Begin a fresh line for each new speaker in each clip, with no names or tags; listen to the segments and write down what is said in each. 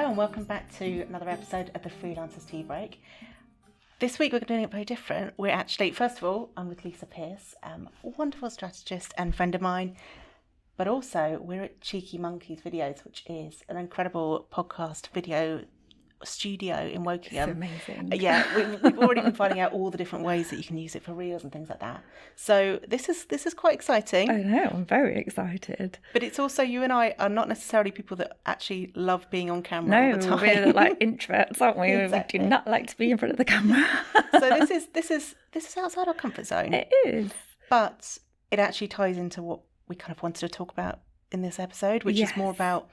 Hello and welcome back to another episode of the Freelancers Tea Break. This week we're doing it very different. We're actually, first of all, I'm with Lisa Pearce, a wonderful strategist and friend of mine, but also we're at Cheeky Monkeys Videos, which is an incredible podcast video studio in Wokingham.
It's amazing.
Yeah, we've already been finding out all the different ways that you can use it for reels and things like that. So this is quite exciting.
I know, I'm very excited.
But it's also, you and I are not necessarily people that actually love being on camera all the time.
No, we're like introverts, aren't we?
Exactly.
We do not like to be in front of the camera.
So this is outside our comfort zone.
It is.
But it actually ties into what we kind of wanted to talk about in this episode, which is more about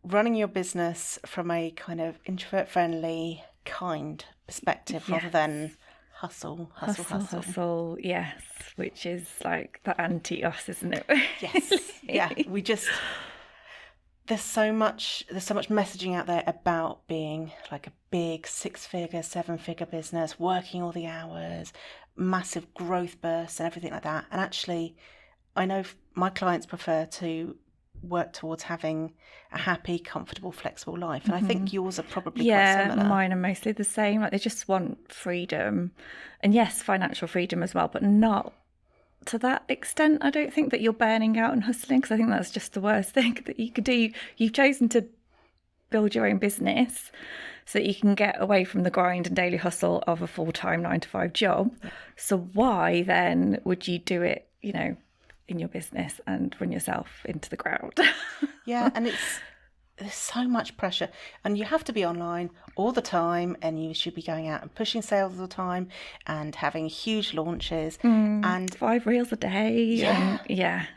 running your business from a kind of introvert-friendly, kind perspective rather than hustle.
Yes, which is like the anti-us, isn't it?
Yes, yeah. There's so much messaging out there about being like a big 6-figure, 7-figure business, working all the hours, massive growth bursts and everything like that. And actually, I know my clients prefer to work towards having a happy, comfortable, flexible life. And I think yours are probably quite similar.
Yeah, mine are mostly the same. Like they just want freedom. And yes, financial freedom as well, but not to that extent. I don't think that you're burning out and hustling, because I think that's just the worst thing that you could do. You've chosen to build your own business so that you can get away from the grind and daily hustle of a full-time 9-to-5 job. Yeah. So why then would you do it, in your business and run yourself into the ground?
Yeah, and there's so much pressure, and you have to be online all the time, and you should be going out and pushing sales all the time and having huge launches and
5 reels a day.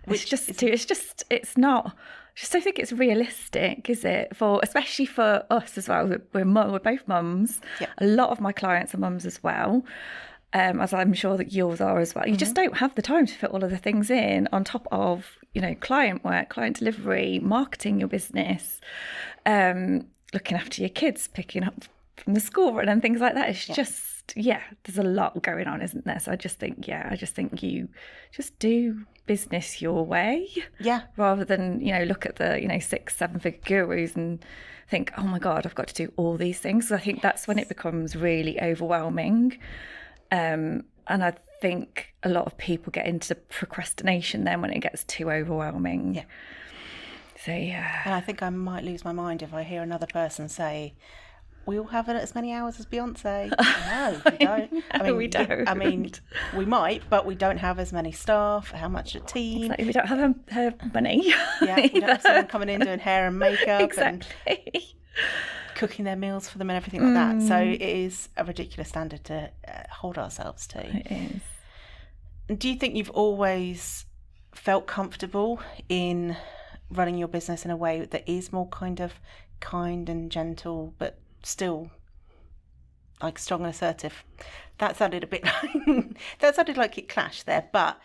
It's not. I just don't think it's realistic, is it? Especially for us as well. We're both mums. Yeah. A lot of my clients are mums as well. As I'm sure that yours are as well. You just don't have the time to fit all of the things in on top of, client work, client delivery, marketing your business, looking after your kids, picking up from the school run and things like that. It's just, there's a lot going on, isn't there? So I just think you just do business your way. Yeah. Rather than, look at the, 6-7-figure gurus and think, oh my God, I've got to do all these things. So I think that's when it becomes really overwhelming. And I think a lot of people get into procrastination then when it gets too overwhelming. Yeah. So, yeah.
And I think I might lose my mind if I hear another person say, we all have as many hours as Beyonce. No, we don't.
We don't.
I mean, we might, but we don't have as many staff. How much a team?
Exactly. We don't have her money.
Yeah, we don't have someone coming in doing hair and makeup.
Exactly.
And cooking their meals for them and everything like that. So it is a ridiculous standard to hold ourselves to.
It is.
Do you think you've always felt comfortable in running your business in a way that is more kind and gentle, but still like strong and assertive? That sounded like it clashed there, but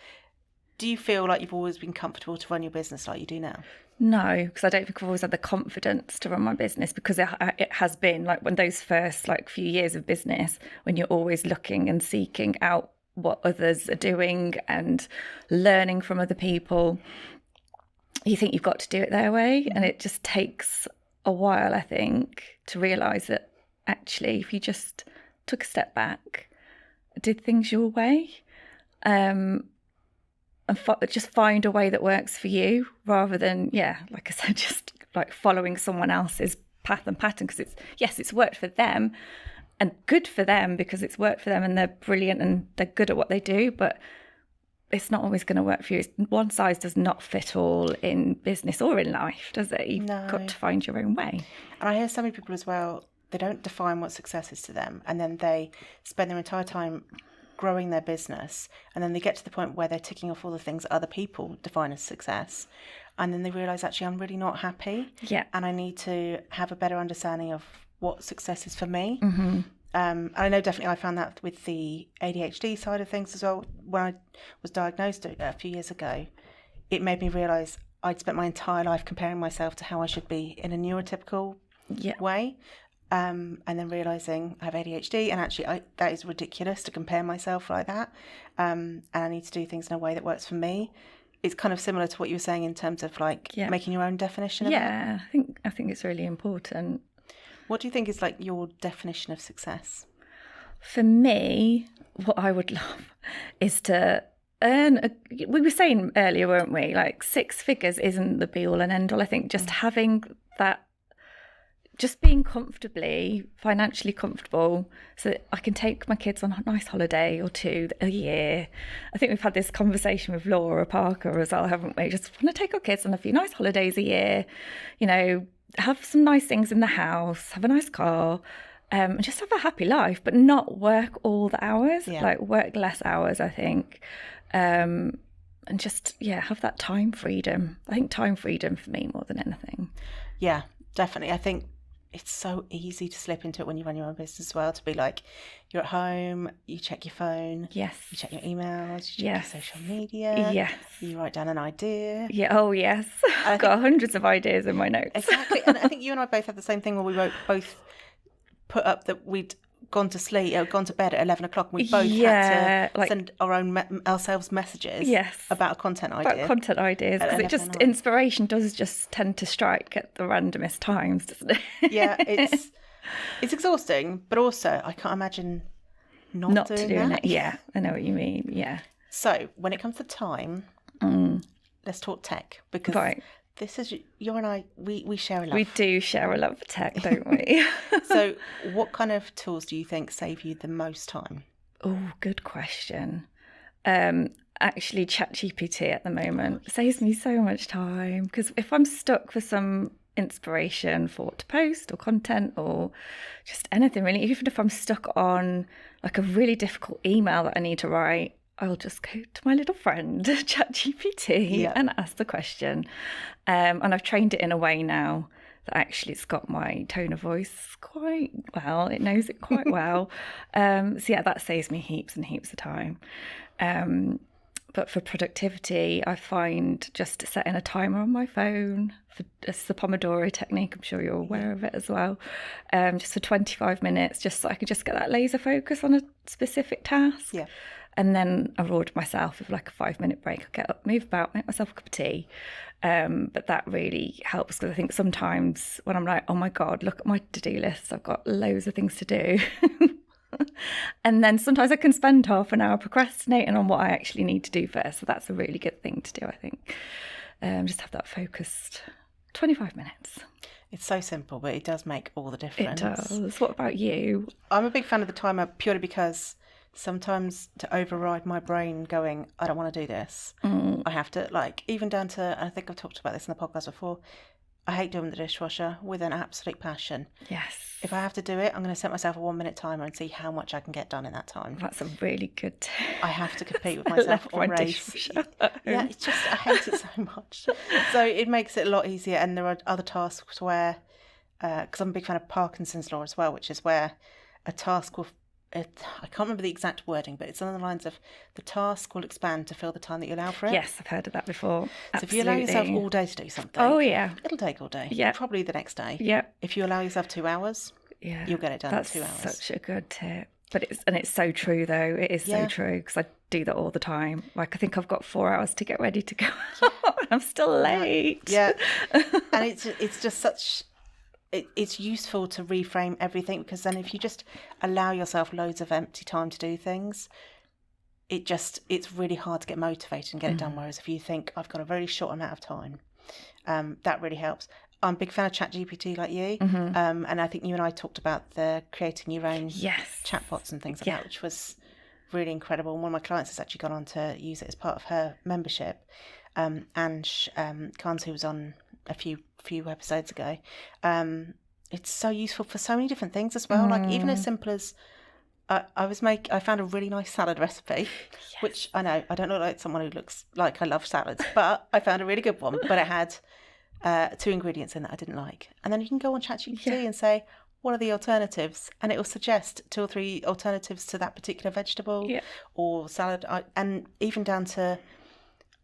do you feel like you've always been comfortable to run your business like you do now?
No, because I don't think I've always had the confidence to run my business, because it has been like when those first few years of business, when you're always looking and seeking out what others are doing and learning from other people, you think you've got to do it their way. And it just takes a while, I think, to realise that actually if you just took a step back, did things your way, and just find a way that works for you, rather than, like I said, just like following someone else's path and pattern, because it's worked for them and good for them because it's worked for them and they're brilliant and they're good at what they do, but it's not always going to work for you. One size does not fit all in business or in life, does it? You've got to find your own way.
And I hear so many people as well, they don't define what success is to them, and then they spend their entire time growing their business, and then they get to the point where they're ticking off all the things other people define as success, and then they realise, actually, I'm really not happy, and I need to have a better understanding of what success is for me. I know definitely I found that with the ADHD side of things as well. When I was diagnosed a few years ago, it made me realise I'd spent my entire life comparing myself to how I should be in a neurotypical way. And then realising I have ADHD, and actually that is ridiculous to compare myself like that. And I need to do things in a way that works for me. it's kind of similar to what you were saying in terms of like making your own definition of it.
Yeah, I think it's really important.
What do you think is like your definition of success?
For me, what I would love is to earn, we were saying earlier, weren't we? Like 6 figures isn't the be all and end all. I think just having that, just being financially comfortable so that I can take my kids on a nice holiday or 2 a year. I think we've had this conversation with Laura Parker as well, haven't we? Just want to take our kids on a few nice holidays a year, you know, have some nice things in the house, have a nice car, and just have a happy life, but not work all the hours, like work less hours, I think. And just, have that time freedom. I think time freedom for me more than anything.
Yeah, definitely. I think it's so easy to slip into it when you run your own business as well, to be like, you're at home, you check your phone, you check your emails, you check your social media, you write down an idea.
I've got hundreds of ideas in my notes.
Exactly. And I think you and I both had the same thing where we both put up that we'd gone to bed at 11 o'clock, and we both had to send ourselves messages about a content idea. About content ideas,
because it just, inspiration does just tend to strike at the randomest times, doesn't it?
Yeah, it's exhausting, but also I can't imagine not doing it.
Yeah, I know what you mean, yeah.
So when it comes to time, let's talk tech, because this is, you and I, we share a love.
We do share a love for tech, don't we?
So what kind of tools do you think save you the most time?
Oh, good question. Actually, ChatGPT at the moment saves me so much time, because if I'm stuck for some inspiration for what to post or content or just anything really, even if I'm stuck on like a really difficult email that I need to write, I'll just go to my little friend, ChatGPT, and ask the question. And I've trained it in a way now that actually it's got my tone of voice quite well. It knows it quite well. That saves me heaps and heaps of time. But for productivity, I find just setting a timer on my phone, it's the Pomodoro technique, I'm sure you're aware of it as well, just for 25 minutes, just so I can just get that laser focus on a specific task. Yeah. And then I reward myself with like a 5-minute break. I get up, move about, make myself a cup of tea. But that really helps, because I think sometimes when I'm like, oh my God, look at my to-do list, I've got loads of things to do. And then sometimes I can spend half an hour procrastinating on what I actually need to do first. So that's a really good thing to do, I think. Just have that focused 25 minutes.
It's so simple, but it does make all the difference.
It does. What about you?
I'm a big fan of the timer purely because sometimes to override my brain going, I don't want to do this, I have to, like, even down to, I think I've talked about this in the podcast before, I hate doing the dishwasher with an absolute passion. Yes. If I have to do it, I'm going to set myself a 1-minute timer and see how much I can get done in that time.
That's a really good tip.
I have to compete with myself or race. Yeah, it's just, I hate it so much. So it makes it a lot easier. And there are other tasks where, because I'm a big fan of Parkinson's law as well, which is where a task will, I can't remember the exact wording, but it's along the lines of the task will expand to fill the time that you allow for it.
Yes, I've heard of that before.
So if you allow yourself all day to do something, it'll take all day. Yeah, probably the next day. Yeah. If you allow yourself 2 hours, you'll get it done in 2 hours.
That's such a good tip. But it's so true though. It is so true, because I do that all the time. Like, I think I've got 4 hours to get ready to go. I'm still late.
Yeah. And it's just such. It's useful to reframe everything, because then if you just allow yourself loads of empty time to do things, it's really hard to get motivated and get it done. Whereas if you think, I've got a very short amount of time, that really helps. I'm a big fan of ChatGPT like you, and I think you and I talked about the creating your own chatbots and things like that, which was really incredible. And one of my clients has actually gone on to use it as part of her membership. Ange Carnes, who was on a few episodes ago, it's so useful for so many different things as well. Like, even as simple as I found a really nice salad recipe, which I know I don't look like someone who looks like I love salads, but I found a really good one. But it had 2 ingredients in that I didn't like, and then you can go on ChatGPT and say, what are the alternatives, and it will suggest 2 or 3 alternatives to that particular vegetable or salad, and even down to,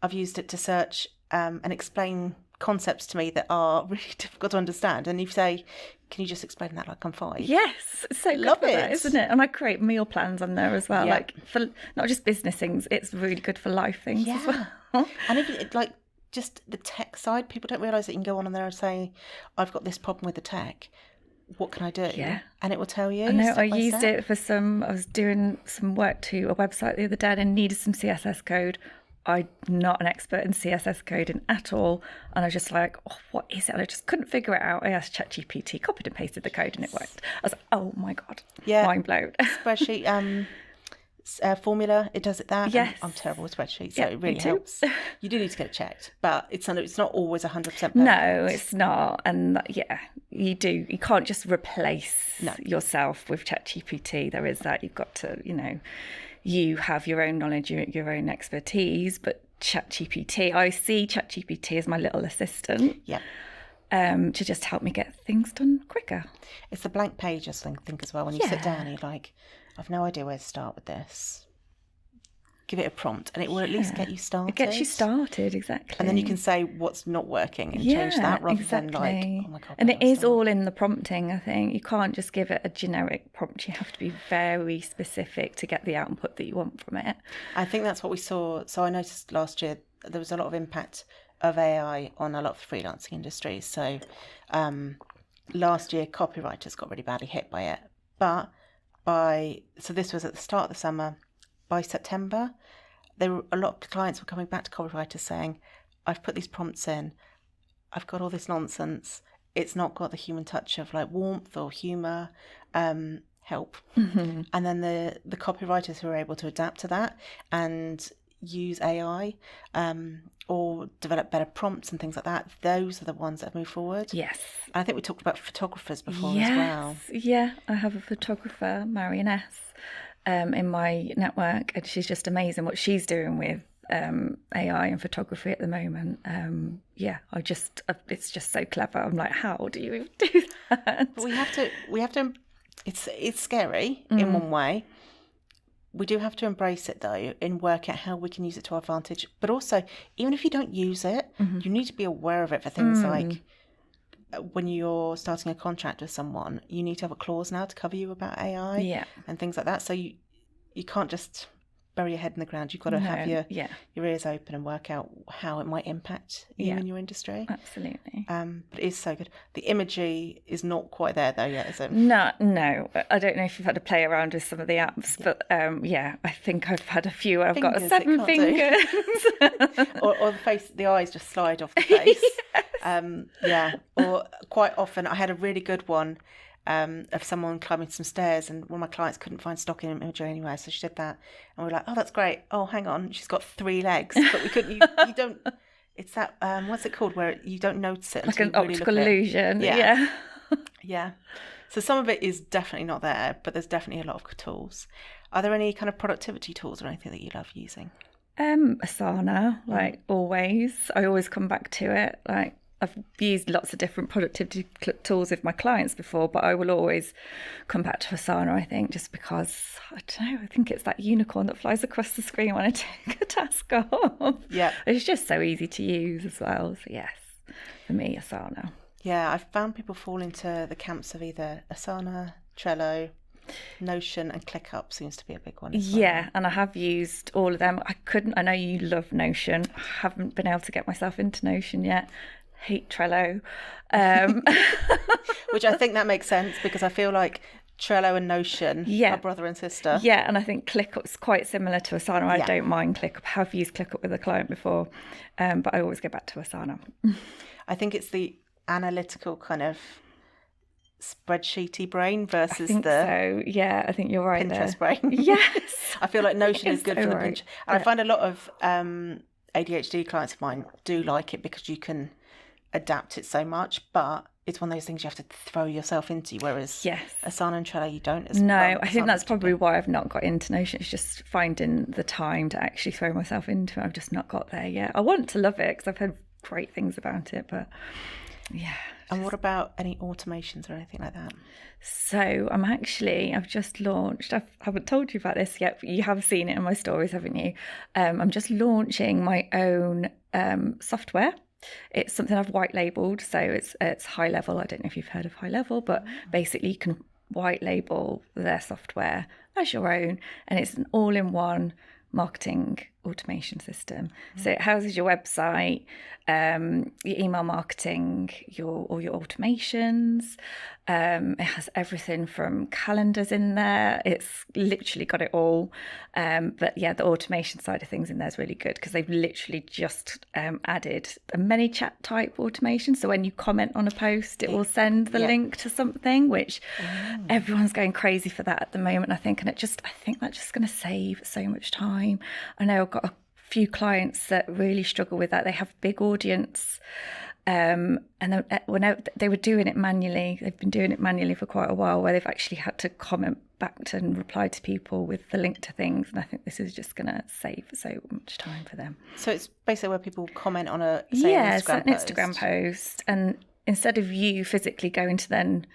I've used it to search and explain concepts to me that are really difficult to understand, and you say, can you just explain that like I'm 5?
Yes, it's so good for that, isn't it? And I create meal plans on there as well, like for not just business things, it's really good for life things as well.
And if it, like just the tech side, people don't realise that you can go on there and say, I've got this problem with the tech. What can I do?
Yeah.
And it will tell you.
I know,
step
I
by
used
step.
it for I was doing some work to a website the other day and needed some CSS code. I'm not an expert in CSS coding at all. And I was just like, oh, what is it? And I just couldn't figure it out. I asked ChatGPT, copied and pasted the code, and it worked. I was like, oh my God.
Yeah.
Mind blown.
Spreadsheet formula, it does it that.
Yes.
I'm terrible with spreadsheets, so
Yeah,
it really
me too.
helps. You do need to get it checked, but it's not always 100% perfect.
No, it's not. And yeah, you can't just replace yourself with ChatGPT. There is that. You've got to, you have your own knowledge, your own expertise, but ChatGPT, I see ChatGPT as my little assistant.
Yeah.
To just help me get things done quicker.
It's the blank page, I think, as well. When you sit down, you're like, I've no idea where to start with this. Give it a prompt, and it will at least get you started.
It gets you started, exactly.
And then you can say what's not working and change that rather than like, oh my God.
And it is all in the prompting, I think. You can't just give it a generic prompt. You have to be very specific to get the output that you want from it.
I think that's what we saw. So I noticed last year there was a lot of impact of AI on a lot of the freelancing industries. So last year, copywriters got really badly hit by it. But so this was at the start of the summer. By September, a lot of clients were coming back to copywriters saying, I've put these prompts in, I've got all this nonsense, it's not got the human touch of like warmth or humour, help. Mm-hmm. And then the copywriters who are able to adapt to that and use AI or develop better prompts and things like that, those are the ones that have moved forward.
Yes.
And I think we talked about photographers before as well.
Yeah, I have a photographer, Marion S., in my network, and she's just amazing what she's doing with AI and photography at the moment. It's just so clever. I'm like, how do you do that?
But we have to. It's scary in one way. We do have to embrace it though and work out how we can use it to our advantage. But also, even if you don't use it, you need to be aware of it for things like when you're starting a contract with someone, you need to have a clause now to cover you about AI and things like that. So you can't just bury your head in the ground. You've got to have your ears open and work out how it might impact you in your industry.
Absolutely.
But it is so good. The imagery is not quite there though yet, is it?
No. I don't know if you've had to play around with some of the apps, but I think I've had a few where I've got 7 fingers.
or the eyes just slide off the face. Or quite often I had a really good one of someone climbing some stairs, and one of my clients couldn't find stock imagery anywhere, so she did that, and we were like, oh, that's great. Oh, hang on, she's got 3 legs, but we couldn't. You don't. It's that what's it called, where you don't notice it,
like an optical illusion.
Yeah. So some of it is definitely not there, but there's definitely a lot of tools. Are there any kind of productivity tools or anything that you love using?
Asana, like always. I always come back to it. Like, I've used lots of different productivity tools with my clients before, but I will always come back to Asana, I think, just because, I don't know, I think it's that unicorn that flies across the screen when I take a task off. Yeah. It's just so easy to use as well. So yes, for me, Asana.
Yeah, I've found people fall into the camps of either Asana, Trello, Notion, and ClickUp seems to be a big one as well.
Yeah, and I have used all of them. I know you love Notion. I haven't been able to get myself into Notion yet. Hate Trello.
Which I think that makes sense, because I feel like Trello and Notion are brother and sister.
Yeah, and I think ClickUp's quite similar to Asana. I don't mind ClickUp. I have used ClickUp with a client before, but I always go back to Asana.
I think it's the analytical kind of spreadsheety brain versus
I think you're right.
Pinterest brain.
Yes.
I feel like Notion is good for the Pinterest. And I find a lot of ADHD clients of mine do like it because you can adapt it so much, but it's one of those things you have to throw yourself into, whereas Asana and Trello you don't as well.
I think that's probably why I've not got into Notion. It's just finding the time to actually throw myself into it. I've just not got there yet. I want to love it because I've heard great things about it, but And
what about any automations or anything like that?
So I've just launched, I haven't told you about this yet, but you have seen it in my stories, haven't you? I'm just launching my own software. It's something I've white labeled, so it's High Level. I don't know if you've heard of High Level, but basically you can white label their software as your own, and it's an all-in-one marketing automation system. So it houses your website, your email marketing, all your automations. It has everything from calendars in there. It's literally got it all. But yeah, the automation side of things in there is really good because they've literally just added a ManyChat type automation. So when you comment on a post, it will send the link to something, which everyone's going crazy for that at the moment, I think. And I think that's just going to save so much time. I know I've got a few clients that really struggle with that. They have big audience, and when they were doing it manually, they've been doing it manually for quite a while, where they've actually had to comment back to and reply to people with the link to things. And I think this is just going to save so much time for them.
So it's basically where people comment on an
Instagram post, and instead of you physically going to then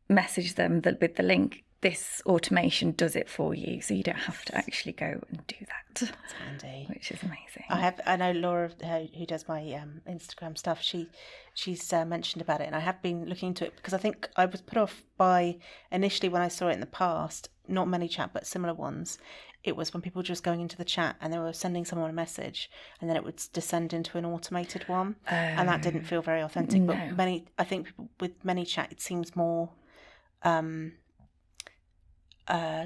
message them with the link, this automation does it for you, so you don't have to actually go and do that.
That's handy,
which is amazing.
I know Laura, who does my Instagram stuff. She's mentioned about it, and I have been looking into it because I think I was put off by initially when I saw it in the past. Not ManyChat, but similar ones. It was when people were just going into the chat and they were sending someone a message, and then it would descend into an automated one, and that didn't feel very authentic. No. But I think people with ManyChat, it seems more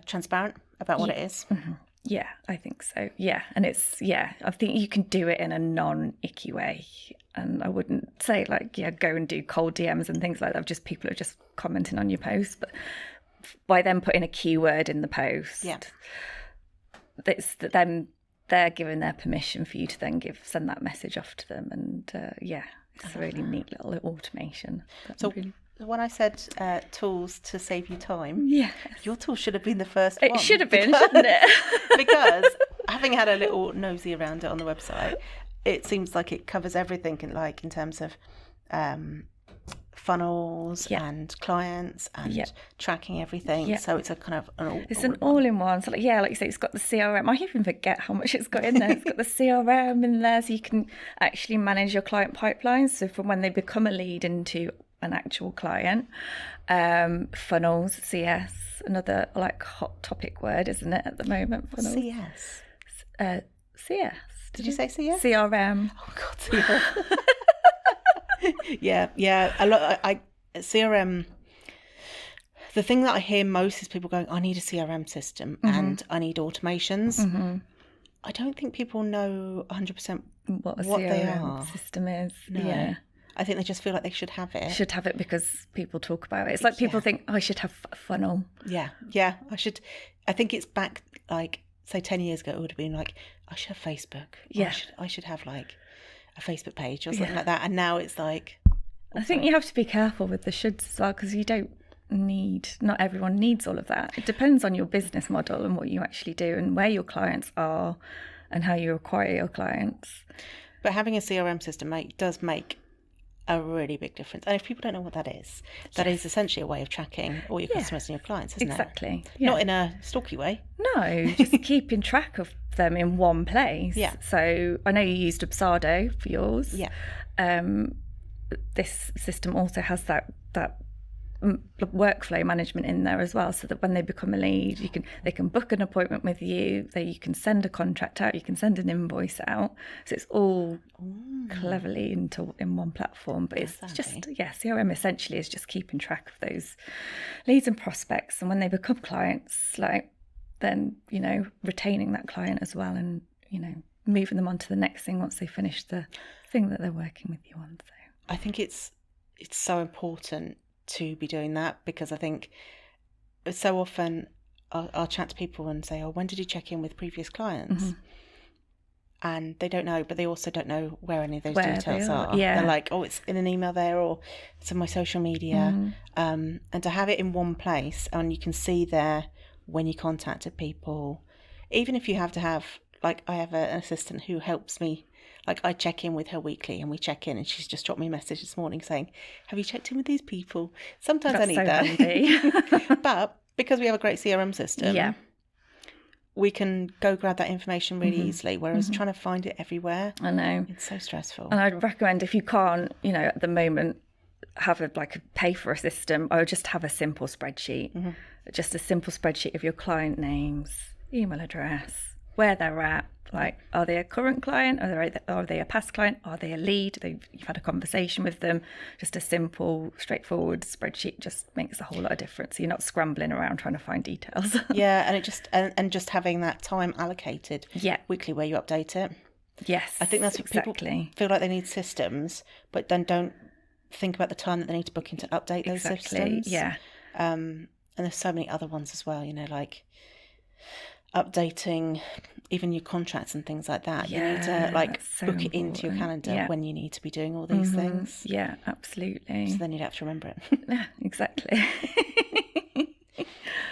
transparent about what it is.
Mm-hmm. Yeah, I think so. Yeah, and I think you can do it in a non-icky way, and I wouldn't say go and do cold DMs and things like that. Just people are just commenting on your post, but by them putting a keyword in the post, it's them, they're giving their permission for you to then send that message off to them, and it's a really neat little automation.
When I said tools to save you time, your tool should have been the first one.
It should have been, shouldn't it?
Because having had a little nosy around it on the website, it seems like it covers everything in terms of funnels and clients and tracking everything. Yeah. So it's a kind of
an all-in-one. So like you say, it's got the CRM. I even forget how much it's got in there. It's got the CRM in there, so you can actually manage your client pipelines. So from when they become a lead into an actual client, funnels, CS, another hot topic word, isn't it, at the moment? Funnels. CS.
Did you say CS?
CRM.
Oh God, CRM. Yeah. A lot. CRM. The thing that I hear most is people going, "I need a CRM system and I need automations." Mm-hmm. I don't think people know 100%
what a CRM system is.
No. Yeah. I think they just feel like they should have it.
Should have it because people talk about it. It's like people think, I should have a funnel.
Yeah, I should. I think it's back, say 10 years ago, it would have been like, I should have Facebook. Yeah. I should have a Facebook page or something like that. And now it's like...
I think you have to be careful with the shoulds as well, because not everyone needs all of that. It depends on your business model and what you actually do and where your clients are and how you acquire your clients.
But having a CRM system does make a really big difference. And if people don't know what that is is essentially a way of tracking all your customers and your clients, isn't it?
Exactly.
Not in a stalky way.
No, just keeping track of them in one place.
Yeah.
So I know you used Absado for yours.
Yeah.
This system also has that workflow management in there as well, so that when they become a lead, they can book an appointment with you, you can send a contract out, you can send an invoice out, so it's all cleverly in one platform. But it's just CRM essentially is just keeping track of those leads and prospects, and when they become clients, then retaining that client as well, and moving them on to the next thing once they finish the thing that they're working with you on. So
I think it's so important to be doing that, because I think so often I'll chat to people and say, when did you check in with previous clients? Mm-hmm. And they don't know, but they also don't know where any of those details are. Yeah. They're like, it's in an email there, or it's on my social media. Mm. And to have it in one place, and you can see there when you contacted people, even if you have to have, I have an assistant who helps me. I check in with her weekly, and we check in, and she's just dropped me a message this morning saying, have you checked in with these people? Sometimes I need that. But because we have a great CRM system, we can go grab that information really easily, whereas trying to find it everywhere,
I know,
it's so stressful.
And I'd recommend, if you can't, at the moment, have pay for a system, or just have a simple spreadsheet, just a simple spreadsheet of your client names, email address, where they're at, Like, are they a current client? Are they a past client? Are they a lead? You've had a conversation with them. Just a simple, straightforward spreadsheet just makes a whole lot of difference. You're not scrambling around trying to find details.
Yeah, and it just and just having that time allocated weekly where you update it.
Yes,
I think that's what people feel like they need systems, but then don't think about the time that they need to book in to update those systems.
Yeah.
And there's so many other ones as well, like updating even your contracts and things like that. You need to book it into your calendar when you need to be doing all these things.
Yeah, absolutely.
So then you'd have to remember it.
Yeah, exactly.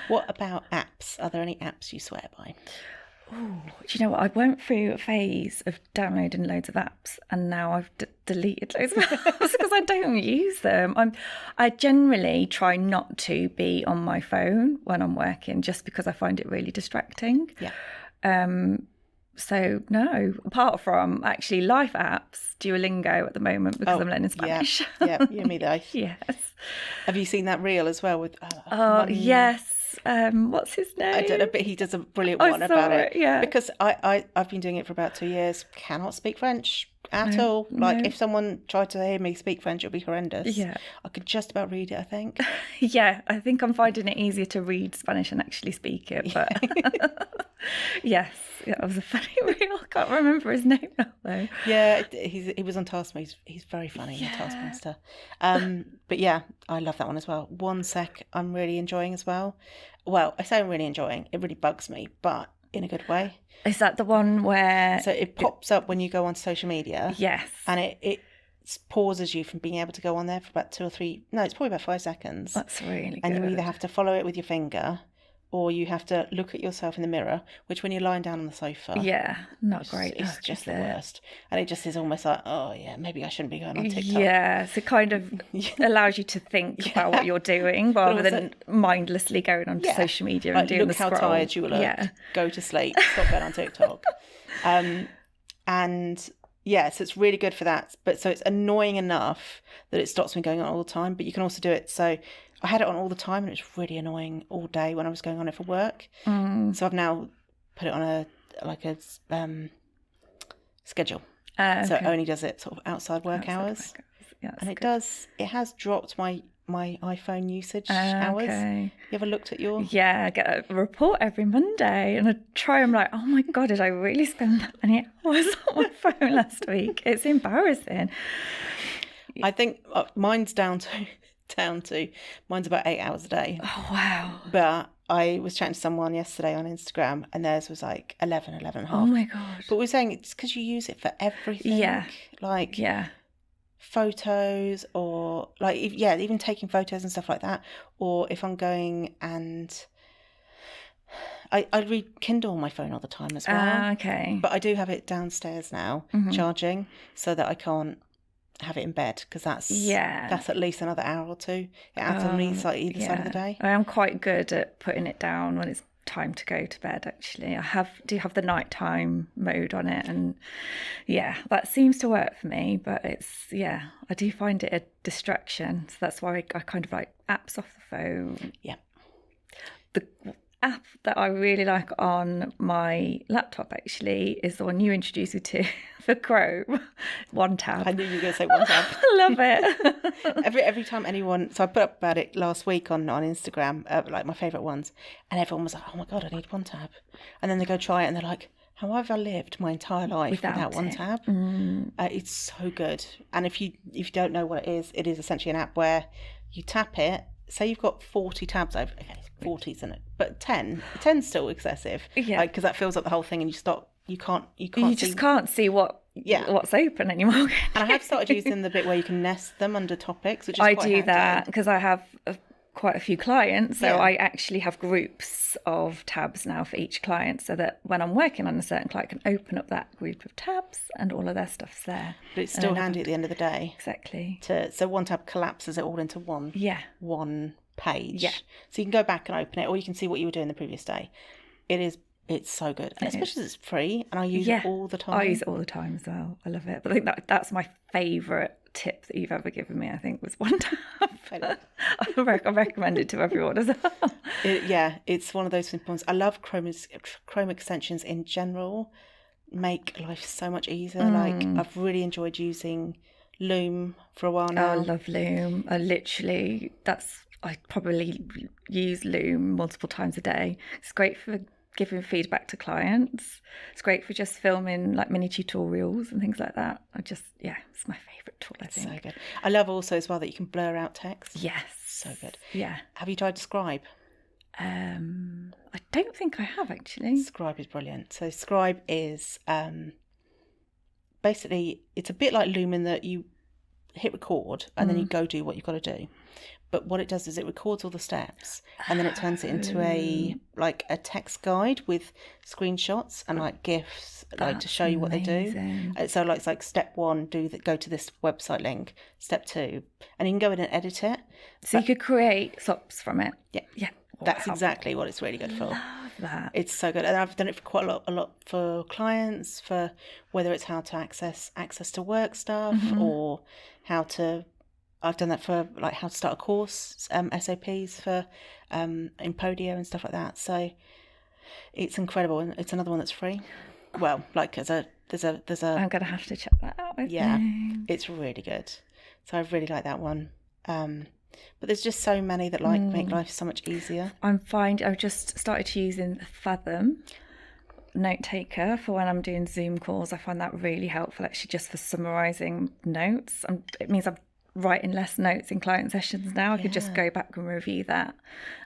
What about apps? Are there any apps you swear by?
Oh, do you know what? I went through a phase of downloading loads of apps, and now I've deleted loads of apps because I don't use them. I generally try not to be on my phone when I'm working, just because I find it really distracting.
Yeah.
So no, apart from actually life apps, Duolingo at the moment because I'm learning Spanish.
Yeah, you and me though.
Yes.
Have you seen that reel as well with?
Yes. What's his name?
I don't know, but he does a brilliant one about it.
Yeah.
Because I've been doing it for about 2 years. Cannot speak French at all. Like if someone tried to hear me speak French, it would be horrendous.
Yeah.
I could just about read it, I think.
Yeah, I think I'm finding it easier to read Spanish and actually speak it. But yes, that was a funny reel. I can't remember his name now though.
Yeah, he was on Taskmaster. He's very funny in Taskmaster. But yeah, I love that one as well. One Sec, I'm really enjoying as well. Well, I say I'm really enjoying. It really bugs me, but in a good way.
Is that the one where...
So it pops up when you go on social media.
Yes.
And it pauses you from being able to go on there for about 2 or 3... No, it's probably about 5 seconds.
That's really good.
And you either have to follow it with your finger, or you have to look at yourself in the mirror, which when you're lying down on the sofa...
Yeah, not great.
It's just the worst. And it just is almost like, oh yeah, maybe I shouldn't be going on TikTok.
Yeah, so it kind of allows you to think about what you're doing rather than mindlessly going onto social media and doing the scroll.
Look how tired you look. Yeah. Go to sleep. Stop going on TikTok. And yeah, so it's really good for that. But so it's annoying enough that it stops me going on all the time, but you can also do it. So I had it on all the time and it was really annoying all day when I was going on it for work. So I've now put it on a schedule. Okay. So it only does it sort of outside work hours. Yeah, and it has dropped my iPhone usage hours. You ever looked at your...
Yeah, I get a report every Monday and I try, I'm like, oh my God, did I really spend that many hours on my phone last week? It's embarrassing.
I think mine's down to mine's about 8 hours a day.
Oh, wow.
But I was chatting to someone yesterday on Instagram and theirs was like 11 and a half.
Oh my God.
But we're saying it's because you use it for everything.
Yeah.
Like... Yeah. Photos or even taking photos and stuff like that, or if I'm going and I read Kindle on my phone all the time as well.
Okay.
But I do have it downstairs now charging so that I can't have it in bed because that's at least another hour or two. It adds on either side of the day.
I am quite good at putting it down when it's time to go to bed. Actually, I do have the nighttime mode on it, and that seems to work for me. But I do find it a distraction, so that's why I kind of like apps off the phone.
Yeah.
The app that I really like on my laptop actually is the one you introduced me to for Chrome. One Tab.
I knew you were going to say One Tab.
I love it.
every time anyone, so I put up about it last week on Instagram, like my favourite ones, and everyone was like, oh my God, I need One Tab. And then they go try it and they're like, how have I lived my entire life without One Tab? It's so good. And if you don't know what it is essentially an app where you tap it. Say you've got 40 tabs over, okay, 40's in it, but 10's still excessive. Yeah. Because that fills up the whole thing and you can't see
what's open anymore.
And I have started using the bit where you can nest them under topics, which is
I
quite
do
handy.
that because I have quite a few clients, so I actually have groups of tabs now for each client, so that when I'm working on a certain client, I can open up that group of tabs and all of their stuff's there.
But it's still handy at the end of the day.
Exactly.
So One Tab collapses it all into one page. Yeah. So you can go back and open it, or you can see what you were doing the previous day. It's so good, and especially as it's free, and I use it all the time.
I use it all the time as well. I love it. But I think that's my favourite tip that you've ever given me, I think, was One Tab. I recommend it to everyone as well.
It's one of those simple ones. I love Chrome extensions in general.
make
life so much easier. Like, I've really enjoyed using Loom for a while now.
I love Loom. I probably use Loom multiple times a day. It's great for giving feedback to clients. It's great for just filming like mini tutorials and things like that. It's my favourite tool, I think.
So good. I love also as well that you can blur out text.
Yes.
So good.
Yeah.
Have you tried Scribe?
I don't think I have, actually.
Scribe is brilliant. So Scribe is basically, it's a bit like Loom in that you hit record and then you go do what you've got to do. But what it does is it records all the steps and then it turns it into a text guide with screenshots and like GIFs, to show you what
amazing.
They do. So it's like step 1, go to this website link. Step 2, and you can go in and edit it.
So you could create SOPs from it.
Yeah. That's exactly what it's really good for.
Love that.
It's so good, and I've done it for quite a lot for clients, for whether it's how to access to work stuff or how to. I've done that for like how to start a course, SOPs for in Podio and stuff like that. So it's incredible, and it's another one that's free. Well, like there's a.
I'm gonna have to check that out.
It's really good. So I really like that one. But there's just so many that make life so much easier.
I've just started using Fathom note taker for when I'm doing Zoom calls. I find that really helpful, actually, just for summarising notes. It means I'm writing less notes in client sessions now. I could just go back and review that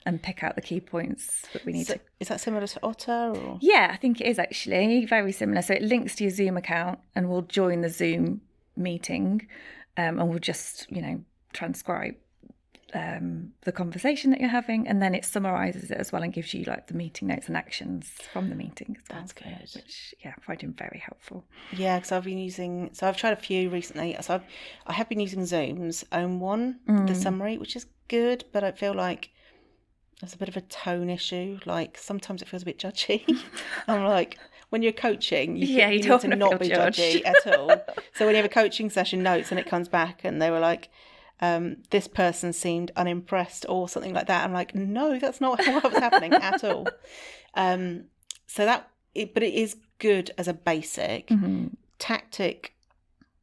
and pick out the key points that we need to.
Is that similar to Otter? Or?
Yeah, I think it is, actually. Very similar. So it links to your Zoom account and we'll join the Zoom meeting and we'll just, transcribe the conversation that you're having, and then it summarises it as well and gives you like the meeting notes and actions from the meeting as well.
That's good.
Which I find him very helpful.
Yeah, because I've tried a few recently. So I have been using Zoom's own one, the summary, which is good, but I feel like there's a bit of a tone issue. Like sometimes it feels a bit judgy. I'm like, when you're coaching, you need to not be judgy at all. So when you have a coaching session notes and it comes back and they were like, this person seemed unimpressed or something like that. I'm like, no, that's not what was happening at all. But it is good as a basic tactic,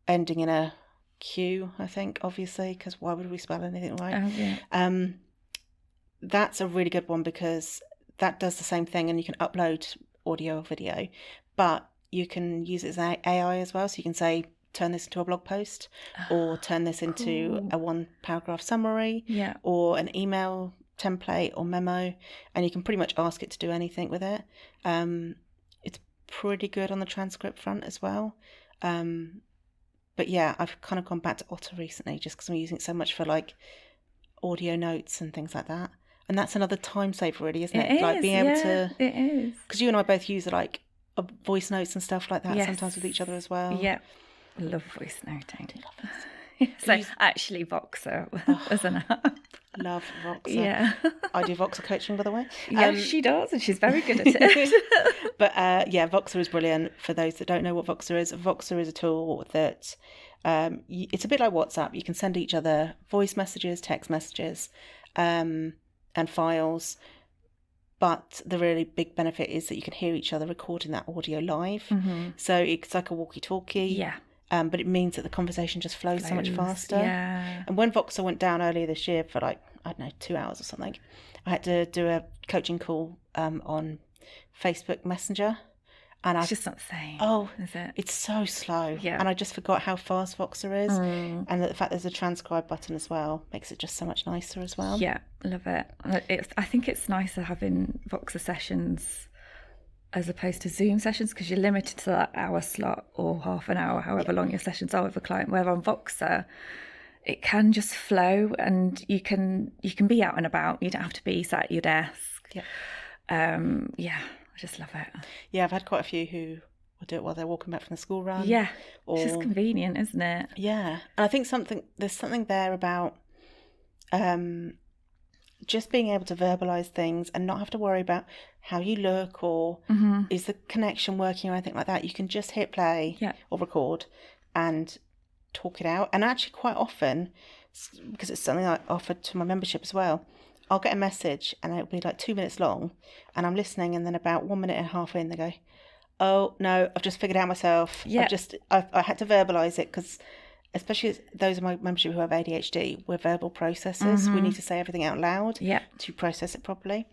ending in a Q, I think, obviously, because why would we spell anything right?
Oh, yeah.
That's a really good one because that does the same thing, and you can upload audio or video, but you can use it as AI as well. So you can say, turn this into a blog post or turn this into a 1-paragraph summary or an email template or memo, and you can pretty much ask it to do anything with it. It's pretty good on the transcript front as well. But yeah, I've kind of gone back to Otter recently just because I'm using it so much for like audio notes and things like that. And that's another time saver, really, isn't it? Like being able to.
It is.
Because you and I both use like voice notes and stuff like that sometimes with each other as well.
Yeah. I love voice noting. So actually Voxer as an app.
Love Voxer.
Yeah.
I do Voxer coaching, by the way.
Yeah, she does, and she's very good at it.
But Voxer is brilliant. For those that don't know what Voxer is a tool that it's a bit like WhatsApp. You can send each other voice messages, text messages, and files. But the really big benefit is that you can hear each other recording that audio live. So it's like a walkie-talkie.
Yeah.
But it means that the conversation just flows so much faster.
Yeah.
And when Voxer went down earlier this year for 2 hours or something, I had to do a coaching call on Facebook Messenger. And
it's just not the same.
Oh,
is it?
It's so slow.
Yeah.
And I just forgot how fast Voxer is. And the fact there's a transcribe button as well makes it just so much nicer as well.
Yeah, love it. I think it's nicer having Voxer sessions as opposed to Zoom sessions because you're limited to that hour slot or half an hour, however long your sessions are with a client. Where on Voxer, it can just flow and you can be out and about. You don't have to be sat at your desk.
Yeah.
I just love it.
Yeah, I've had quite a few who will do it while they're walking back from the school run.
Yeah, it's just convenient, isn't it?
Yeah, and I think there's something there about just being able to verbalise things and not have to worry about how you look or is the connection working or anything like that. You can just hit play or record and talk it out. And actually quite often, because it's something I offered to my membership as well, I'll get a message and it'll be like 2 minutes long and I'm listening, and then about 1 minute and a half in they go, oh no, I've just figured it out myself.
Yeah.
I had to verbalize it, because especially those of my membership who have ADHD, we're verbal processors. We need to say everything out loud to process it properly.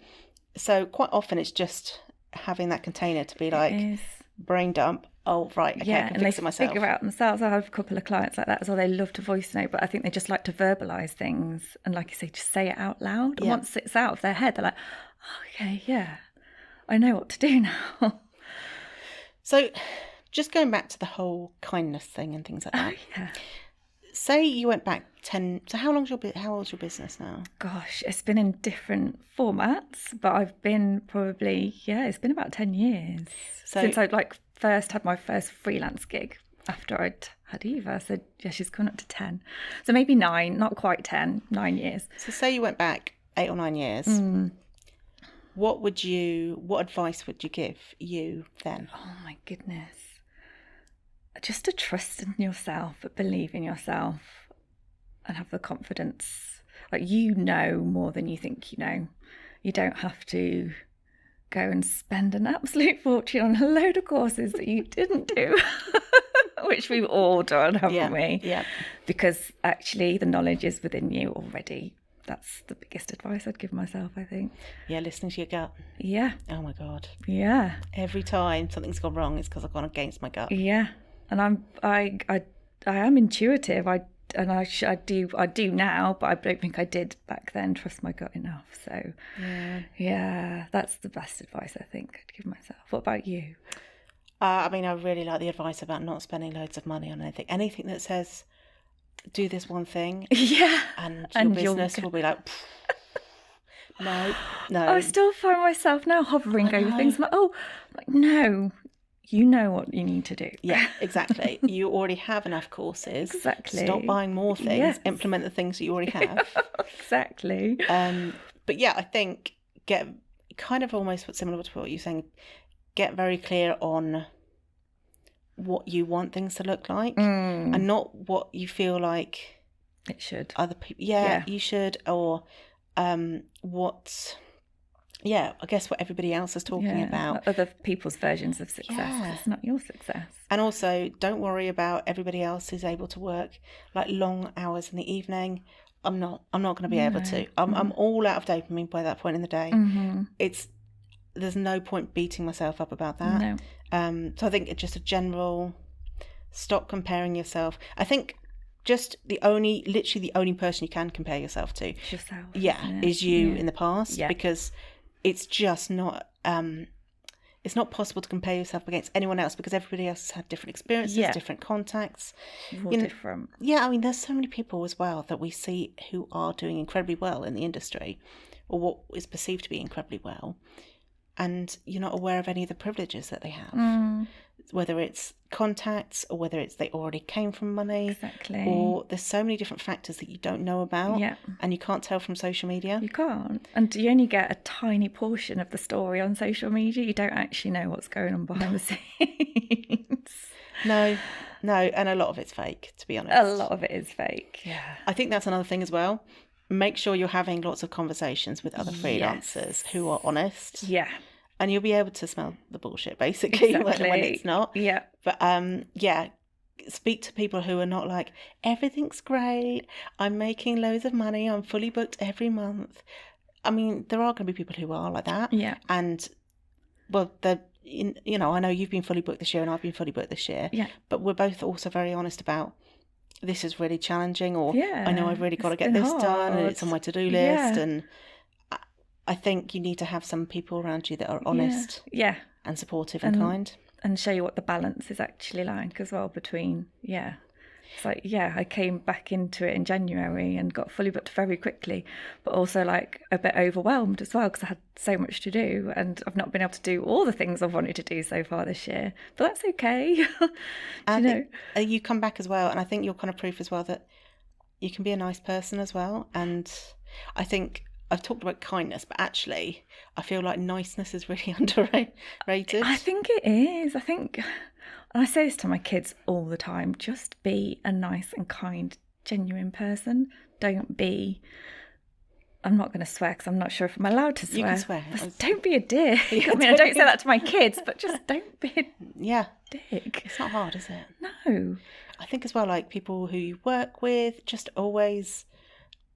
So quite often it's just having that container to be like, brain dump. Oh, right, okay, I can fix it myself.
Figure out themselves. I have a couple of clients like that as well. They love to voice note, but I think they just like to verbalise things. And like you say, just say it out loud. And once it's out of their head, they're like, oh, okay, yeah, I know what to do now.
So just going back to the whole kindness thing and things like that. Say you went back 10... So how old's your business now?
Gosh, it's been in different formats, but I've been probably, it's been about 10 years since I first had my first freelance gig after I'd had Eva. So yeah, she's coming up to 10. So maybe 9, not quite 10, 9 years.
So say you went back 8 or 9 years. What advice would you give you then?
Oh my goodness. Just to trust in yourself, believe in yourself, and have the confidence. Like, you know more than you think you know. You don't have to go and spend an absolute fortune on a load of courses that you didn't do, which we've all done, haven't we?
Yeah.
Because actually the knowledge is within you already. That's the biggest advice I'd give myself, I think. Yeah,
listening to your gut.
Yeah.
Oh my God.
Yeah.
Every time something's gone wrong, it's because I've gone against my gut.
Yeah. And I am intuitive. I do now, but I don't think I did back then. Trust my gut enough. So yeah, that's the best advice I think I'd give myself. What about you?
I mean, I really like the advice about not spending loads of money on anything. Anything that says, do this one thing.
Yeah.
And your business will be like, no.
I still find myself now hovering over things. I'm like, no. You know what you need to do.
Yeah, exactly. You already have enough courses.
Exactly.
Stop buying more things. Yes. Implement the things that you already have.
Exactly.
But yeah, I think get kind of almost similar to what you're saying. Get very clear on what you want things to look like, and not what you feel like
it should.
Other people, you should, or I guess what everybody else is talking about.
Other people's versions of success. It's not your success.
And also, don't worry about everybody else who's able to work like long hours in the evening. I'm not going to be able to. I'm all out of dopamine by that point in the day. There's no point beating myself up about that.
No.
So I think it's just a general stop comparing yourself. I think just literally the only person you can compare yourself to
yourself,
is you in the past, because it's just not it's not possible to compare yourself against anyone else, because everybody else has had different experiences, different contacts,
different.
I mean, there's so many people as well that we see who are doing incredibly well in the industry, or what is perceived to be incredibly well, and you're not aware of any of the privileges that they have, whether it's contacts or whether it's they already came from money.
Exactly.
Or there's so many different factors that you don't know about, and you can't tell from social media.
You can't. And you only get a tiny portion of the story on social media. You don't actually know what's going on behind the scenes.
No, and a lot of it's fake, to be honest.
A lot of it is fake,
I think that's another thing as well. Make sure you're having lots of conversations with other freelancers who are honest.
Yeah.
And you'll be able to smell the bullshit, basically, when it's not.
Yeah.
But, speak to people who are not like, everything's great, I'm making loads of money, I'm fully booked every month. I mean, there are going to be people who are like that.
Yeah.
And, well, I know you've been fully booked this year and I've been fully booked this year.
Yeah.
But we're both also very honest about, this is really challenging, or I know I've really got to get this done, and it's on my to-do list, and I think you need to have some people around you that are honest and supportive and kind.
And show you what the balance is actually like as well between, It's like, I came back into it in January and got fully booked very quickly, but also like a bit overwhelmed as well because I had so much to do and I've not been able to do all the things I've wanted to do so far this year. But that's okay.
You come back as well, and I think you're kind of proof as well that you can be a nice person as well. And I think I've talked about kindness, but actually I feel like niceness is really underrated.
I think it is. And I say this to my kids all the time, just be a nice and kind, genuine person. Don't be I'm not going to swear because I'm not sure if I'm allowed to swear.
You can swear.
But don't be a dick. I mean, I don't say that to my kids, but just don't be a dick.
It's not hard, is it?
No.
I think as well, like people who you work with, just always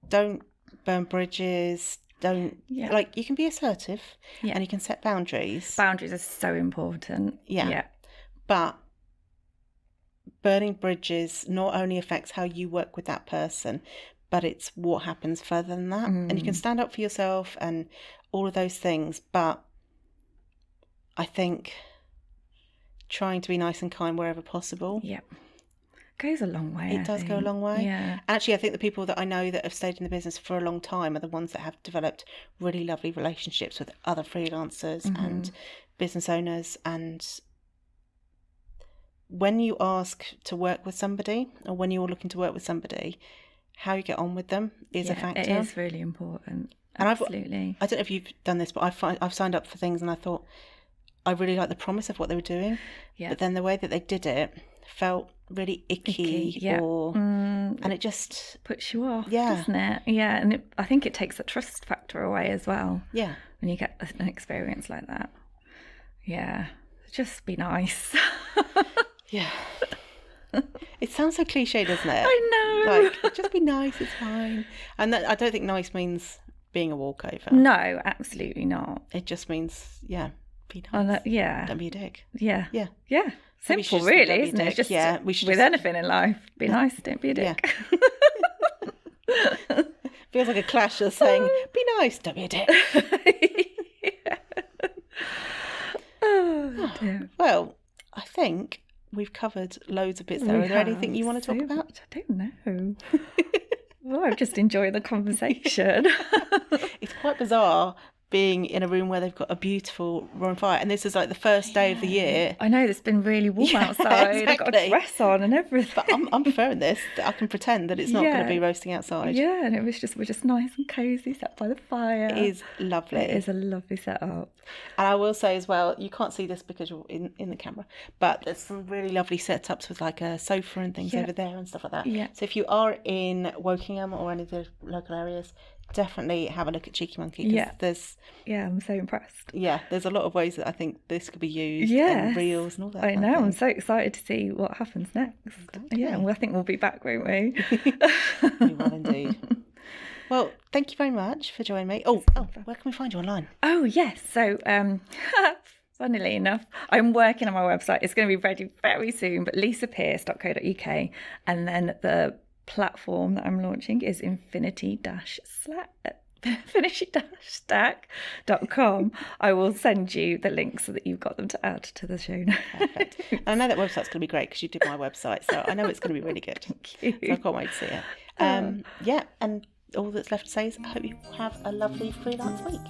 don't burn bridges. Don't like, you can be assertive and you can set boundaries.
Boundaries are so important. Yeah.
But burning bridges not only affects how you work with that person, but it's what happens further than that. And you can stand up for yourself and all of those things. But I think trying to be nice and kind wherever possible.
Yeah. Goes a long way.
It does go a long way.
Yeah.
Actually, I think the people that I know that have stayed in the business for a long time are the ones that have developed really lovely relationships with other freelancers and business owners. And when you ask to work with somebody, or when you're looking to work with somebody, how you get on with them is a factor.
It is really important.
And
Absolutely.
I don't know if you've done this, but I've signed up for things and I thought I really liked the promise of what they were doing. Yeah. But then the way that they did it felt really icky and it just
puts you off, doesn't it? Yeah, and I think it takes the trust factor away as well.
Yeah.
When you get an experience like that. Yeah. Just be nice.
Yeah. It sounds so cliche, doesn't it?
I know.
Like, just be nice, it's fine. And that, I don't think nice means being a walkover.
No, absolutely not.
It just means, be nice. Don't be a dick.
Yeah.
Yeah.
Yeah. Simple, really, isn't it? Just
we should
with anything in life. Be nice, don't be a dick.
Yeah. Feels like a clash of saying, be nice, don't be a dick.
Oh, dear.
Well, I think we've covered loads of bits there. Is there anything you want to talk about?
I don't know. Well, I've just enjoyed the conversation.
It's quite bizarre being in a room where they've got a beautiful roaring fire, and this is like the first day of the year.
I know, it's been really warm outside.
Exactly.
I've got a dress on and everything.
But I'm preferring this. I can pretend that it's not going to be roasting outside.
Yeah, and we're just nice and cosy, sat by the fire.
It is lovely.
It is a lovely setup.
And I will say as well, you can't see this because you're in the camera, but there's some really lovely setups with like a sofa and things over there and stuff like that.
Yeah.
So if you are in Wokingham or any of the local areas, definitely have a look at Cheeky Monkey.
I'm so impressed.
Yeah, there's a lot of ways that I think this could be used. And reels and all that.
I know. I'm so excited to see what happens next. Exactly. Yeah, and I think we'll be back, won't we?
We will indeed. Well, thank you very much for joining me. Oh, where can we find you online?
Oh, yes. So, funnily enough, I'm working on my website. It's going to be ready very soon, but lisapierce.co.uk. And then the platform that I'm launching is infinity-stack.com. I will send you the links so that you've got them to add to the show notes.
Perfect. I know that website's going to be great because you did my website, so I know it's going to be really good.
Thank you.
So I can't wait to see it. And all that's left to say is I hope you have a lovely freelance week.